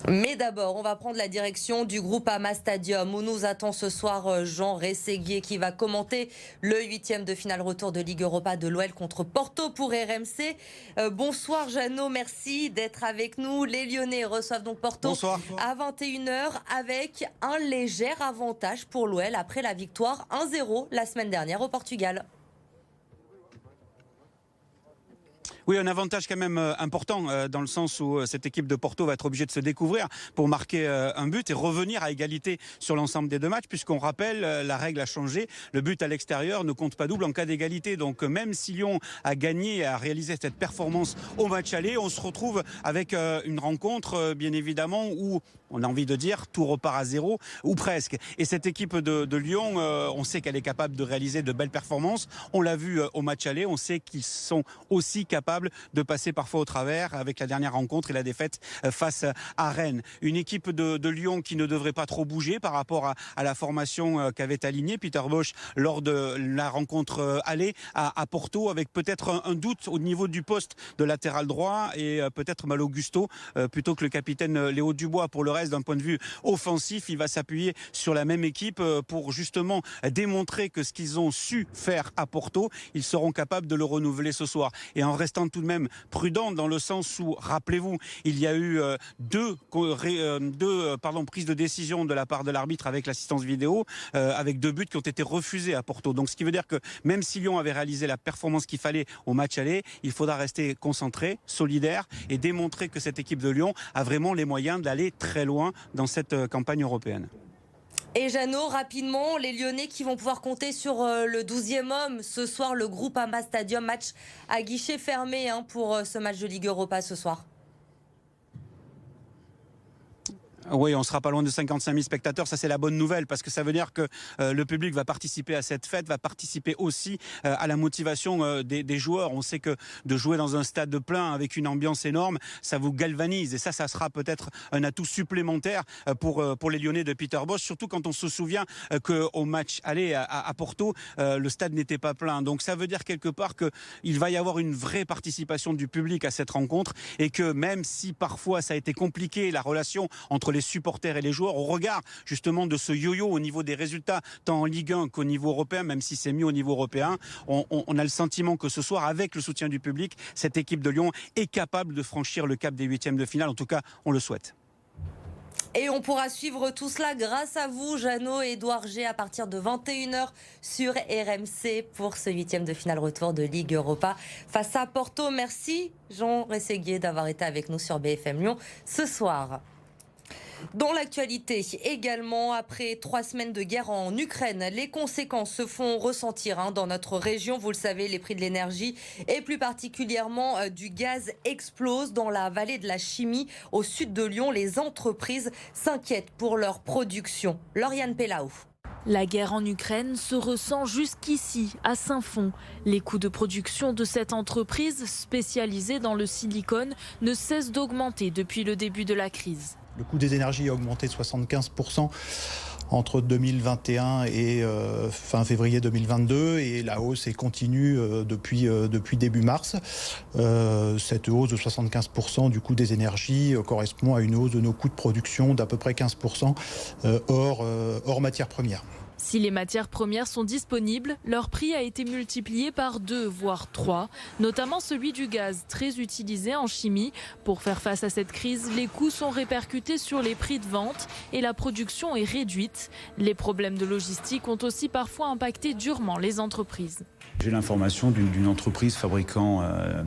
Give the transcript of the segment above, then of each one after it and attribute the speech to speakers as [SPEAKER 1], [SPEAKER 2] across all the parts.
[SPEAKER 1] Mais d'abord, on va prendre la direction du Groupama Stadium où nous attend ce soir Jean Rességuier qui va commenter le 8e de finale retour de Ligue Europa de l'OL contre Porto pour RMC. Bonsoir Jeannot, merci d'être avec nous. Les Lyonnais reçoivent donc Porto
[SPEAKER 2] Bonsoir.
[SPEAKER 1] à 21 h avec un léger avantage pour l'OL après la victoire 1-0 la semaine dernière au Portugal.
[SPEAKER 2] Oui, un avantage quand même important dans le sens où cette équipe de Porto va être obligée de se découvrir pour marquer un but et revenir à égalité sur l'ensemble des deux matchs, puisqu'on rappelle, la règle a changé. Le but à l'extérieur ne compte pas double en cas d'égalité. Donc même si Lyon a gagné et a réalisé cette performance au match aller, on se retrouve avec une rencontre bien évidemment où on a envie de dire tout repart à zéro ou presque. Et cette équipe de Lyon, on sait qu'elle est capable de réaliser de belles performances. On l'a vu au match aller, on sait qu'ils sont aussi capables de passer parfois au travers avec la dernière rencontre et la défaite face à Rennes. Une équipe de Lyon qui ne devrait pas trop bouger par rapport à la formation qu'avait alignée Peter Bosz lors de la rencontre aller à Porto, avec peut-être un doute au niveau du poste de latéral droit et peut-être Malo Gusto plutôt que le capitaine Léo Dubois. Pour le reste, d'un point de vue offensif, il va s'appuyer sur la même équipe pour justement démontrer que ce qu'ils ont su faire à Porto, ils seront capables de le renouveler ce soir. Et en restant tout de même prudent dans le sens où, rappelez-vous, il y a eu deux prises de décision de la part de l'arbitre avec l'assistance vidéo, avec 2 buts qui ont été refusés à Porto. Donc ce qui veut dire que même si Lyon avait réalisé la performance qu'il fallait au match aller, il faudra rester concentré, solidaire et démontrer que cette équipe de Lyon a vraiment les moyens d'aller très loin dans cette campagne européenne.
[SPEAKER 1] Et Jeannot, rapidement, les Lyonnais qui vont pouvoir compter sur le 12e homme ce soir, le Groupama Stadium, match à guichet fermé pour ce match de Ligue Europa ce soir.
[SPEAKER 2] Oui, on sera pas loin de 55 000 spectateurs, ça c'est la bonne nouvelle parce que ça veut dire que le public va participer à cette fête, va participer aussi à la motivation des joueurs. On sait que de jouer dans un stade plein avec une ambiance énorme, ça vous galvanise et ça sera peut-être un atout supplémentaire pour les Lyonnais de Peter Bosz, surtout quand on se souvient qu'au match aller à Porto, le stade n'était pas plein. Donc ça veut dire quelque part qu'il va y avoir une vraie participation du public à cette rencontre et que même si parfois ça a été compliqué, la relation entre les supporters et les joueurs, au regard justement de ce yo-yo au niveau des résultats, tant en Ligue 1 qu'au niveau européen, même si c'est mieux au niveau européen, on a le sentiment que ce soir, avec le soutien du public, cette équipe de Lyon est capable de franchir le cap des 8e de finale. En tout cas, on le souhaite.
[SPEAKER 1] Et on pourra suivre tout cela grâce à vous, Jeannot et Édouard G, à partir de 21 h sur RMC pour ce 8e de finale retour de Ligue Europa face à Porto. Merci Jean Rességuier d'avoir été avec nous sur BFM Lyon ce soir. Dans l'actualité également, après 3 semaines de guerre en Ukraine, les conséquences se font ressentir dans notre région. Vous le savez, les prix de l'énergie et plus particulièrement du gaz explosent dans la vallée de la Chimie au sud de Lyon. Les entreprises s'inquiètent pour leur production. Lauriane Pellaou.
[SPEAKER 3] La guerre en Ukraine se ressent jusqu'ici, à Saint-Fond. Les coûts de production de cette entreprise spécialisée dans le silicone ne cessent d'augmenter depuis le début de la crise.
[SPEAKER 4] Le coût des énergies a augmenté de 75% entre 2021 et fin février 2022 et la hausse est continue depuis début mars. Cette hausse de 75% du coût des énergies correspond à une hausse de nos coûts de production d'à peu près 15% hors matières premières.
[SPEAKER 3] Si les matières premières sont disponibles, leur prix a été multiplié par 2, voire 3, notamment celui du gaz, très utilisé en chimie. Pour faire face à cette crise, les coûts sont répercutés sur les prix de vente et la production est réduite. Les problèmes de logistique ont aussi parfois impacté durement les entreprises.
[SPEAKER 5] J'ai l'information d'une entreprise fabriquant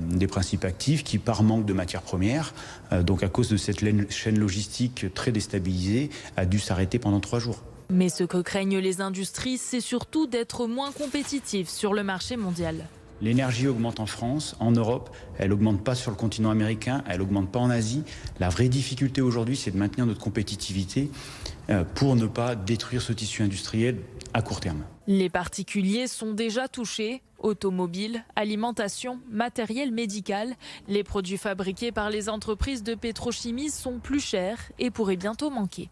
[SPEAKER 5] des principes actifs qui, par manque de matières premières, donc à cause de cette chaîne logistique très déstabilisée, a dû s'arrêter pendant 3 jours.
[SPEAKER 3] Mais ce que craignent les industries, c'est surtout d'être moins compétitifs sur le marché mondial.
[SPEAKER 5] L'énergie augmente en France, en Europe, elle n'augmente pas sur le continent américain, elle n'augmente pas en Asie. La vraie difficulté aujourd'hui, c'est de maintenir notre compétitivité pour ne pas détruire ce tissu industriel à court terme.
[SPEAKER 3] Les particuliers sont déjà touchés. Automobile, alimentation, matériel médical. Les produits fabriqués par les entreprises de pétrochimie sont plus chers et pourraient bientôt manquer.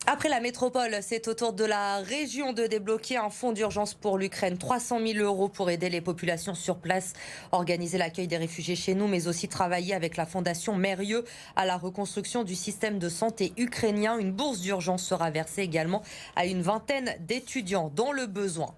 [SPEAKER 1] Après la métropole, c'est au tour de la région de débloquer un fonds d'urgence pour l'Ukraine. 300 000 € pour aider les populations sur place, organiser l'accueil des réfugiés chez nous, mais aussi travailler avec la fondation Mérieux à la reconstruction du système de santé ukrainien. Une bourse d'urgence sera versée également à une vingtaine d'étudiants dans le besoin.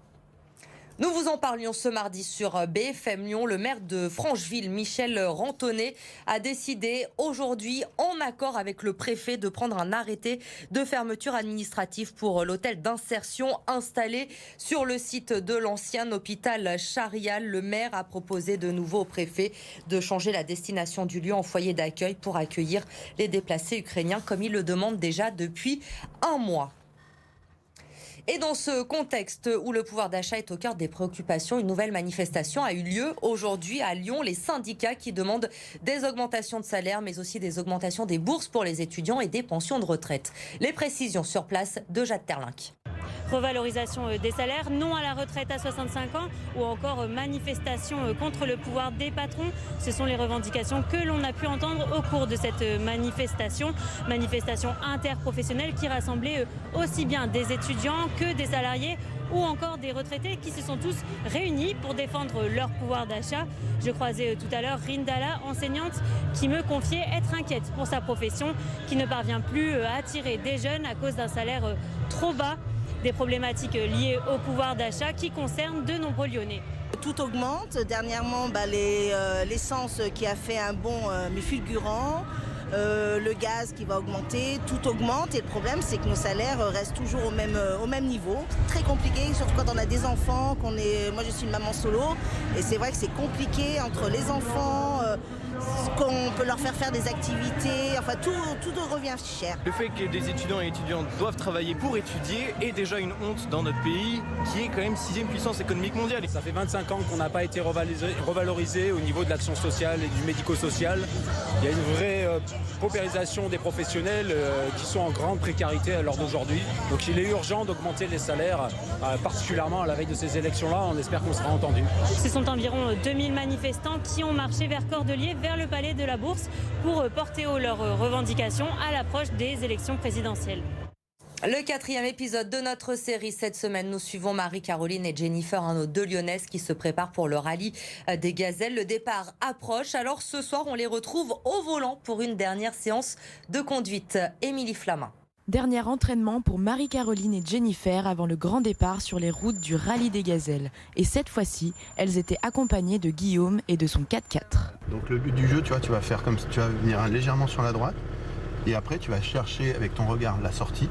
[SPEAKER 1] Nous vous en parlions ce mardi sur BFM Lyon. Le maire de Francheville, Michel Rantonnet, a décidé aujourd'hui, en accord avec le préfet, de prendre un arrêté de fermeture administrative pour l'hôtel d'insertion installé sur le site de l'ancien hôpital Charial. Le maire a proposé de nouveau au préfet de changer la destination du lieu en foyer d'accueil pour accueillir les déplacés ukrainiens, comme il le demande déjà depuis un mois. Et dans ce contexte où le pouvoir d'achat est au cœur des préoccupations, une nouvelle manifestation a eu lieu aujourd'hui à Lyon. Les syndicats qui demandent des augmentations de salaire, mais aussi des augmentations des bourses pour les étudiants et des pensions de retraite. Les précisions sur place de Jade Terlinck.
[SPEAKER 6] Revalorisation des salaires, non à la retraite à 65 ans ou encore manifestation contre le pouvoir des patrons. Ce sont les revendications que l'on a pu entendre au cours de cette manifestation. Manifestation interprofessionnelle qui rassemblait aussi bien des étudiants que des salariés ou encore des retraités qui se sont tous réunis pour défendre leur pouvoir d'achat. Je croisais tout à l'heure Rindala, enseignante, qui me confiait être inquiète pour sa profession, qui ne parvient plus à attirer des jeunes à cause d'un salaire trop bas. Des problématiques liées au pouvoir d'achat qui concernent de nombreux Lyonnais.
[SPEAKER 7] Tout augmente. Dernièrement, l'essence qui a fait un bond mais fulgurant, le gaz qui va augmenter, tout augmente. Et le problème, c'est que nos salaires restent toujours au même niveau. Très compliqué, surtout quand on a des enfants. Moi, je suis une maman solo. Et c'est vrai que c'est compliqué entre les enfants, qu'on peut leur faire des activités. Enfin, tout revient cher.
[SPEAKER 8] Le fait que des étudiants et étudiantes doivent travailler pour étudier est déjà une honte dans notre pays, qui est quand même 6e puissance économique mondiale.
[SPEAKER 9] Ça fait 25 ans qu'on n'a pas été revalorisé au niveau de l'action sociale et du médico-social. Il y a une vraie paupérisation des professionnels qui sont en grande précarité à l'heure d'aujourd'hui. Donc il est urgent d'augmenter les salaires, particulièrement à la veille de ces élections-là. On espère qu'on sera entendu.
[SPEAKER 6] Ce sont environ 2000 manifestants qui ont marché vers Cordeliers, vers le palais de la Bourse, pour porter haut leurs revendications à l'approche des élections présidentielles.
[SPEAKER 1] Le 4e épisode de notre série cette semaine, nous suivons Marie-Caroline et Jennifer, nos 2 Lyonnaises qui se préparent pour le rallye des Gazelles. Le départ approche, alors ce soir on les retrouve au volant pour une dernière séance de conduite. Émilie Flamin.
[SPEAKER 10] Dernier entraînement pour Marie-Caroline et Jennifer avant le grand départ sur les routes du rallye des Gazelles. Et cette fois-ci, elles étaient accompagnées de Guillaume et de son 4x4.
[SPEAKER 11] Donc le but du jeu, tu vas faire comme si tu vas venir légèrement sur la droite et après tu vas chercher avec ton regard la sortie.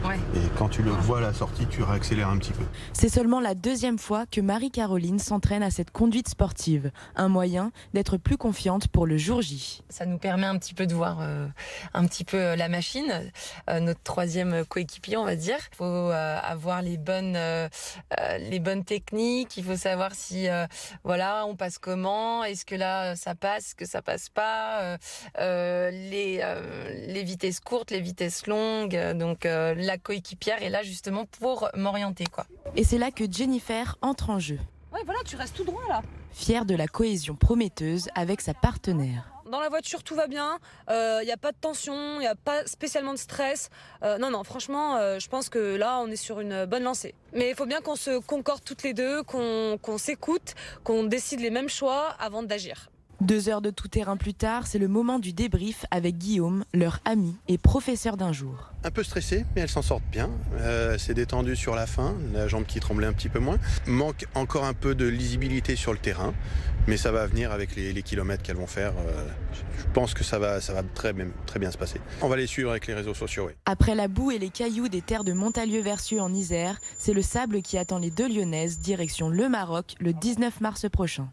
[SPEAKER 11] Ouais. Et quand tu le vois à la sortie, tu réaccélères un petit peu.
[SPEAKER 10] C'est seulement la 2e fois que Marie-Caroline s'entraîne à cette conduite sportive. Un moyen d'être plus confiante pour le jour J.
[SPEAKER 12] Ça nous permet un petit peu de voir un petit peu la machine, notre 3e coéquipier, on va dire. Il faut avoir les bonnes techniques. Il faut savoir si on passe comment. Est-ce que là ça passe, est-ce que ça passe pas. Les vitesses courtes, les vitesses longues. Donc la coéquipière est là justement pour m'orienter, quoi.
[SPEAKER 10] Et c'est là que Jennifer entre en jeu.
[SPEAKER 13] Ouais, voilà, tu restes tout droit là.
[SPEAKER 10] Fière de la cohésion prometteuse avec sa partenaire.
[SPEAKER 13] Dans la voiture, tout va bien, il n'y a pas de tension, il n'y a pas spécialement de stress. Non, franchement, je pense que là, on est sur une bonne lancée. Mais il faut bien qu'on se concorde toutes les deux, qu'on s'écoute, qu'on décide les mêmes choix avant d'agir.
[SPEAKER 10] 2 heures de tout-terrain plus tard, c'est le moment du débrief avec Guillaume, leur ami et professeur d'un jour.
[SPEAKER 11] Un peu stressé, mais elles s'en sortent bien. C'est détendu sur la fin, la jambe qui tremblait un petit peu moins. Manque encore un peu de lisibilité sur le terrain, mais ça va venir avec les kilomètres qu'elles vont faire. Je pense que ça va très bien se passer. On va les suivre avec les réseaux sociaux. Oui.
[SPEAKER 10] Après la boue et les cailloux des terres de Montalieu-Versieux en Isère, c'est le sable qui attend les 2 Lyonnaises, direction le Maroc, le 19 mars prochain.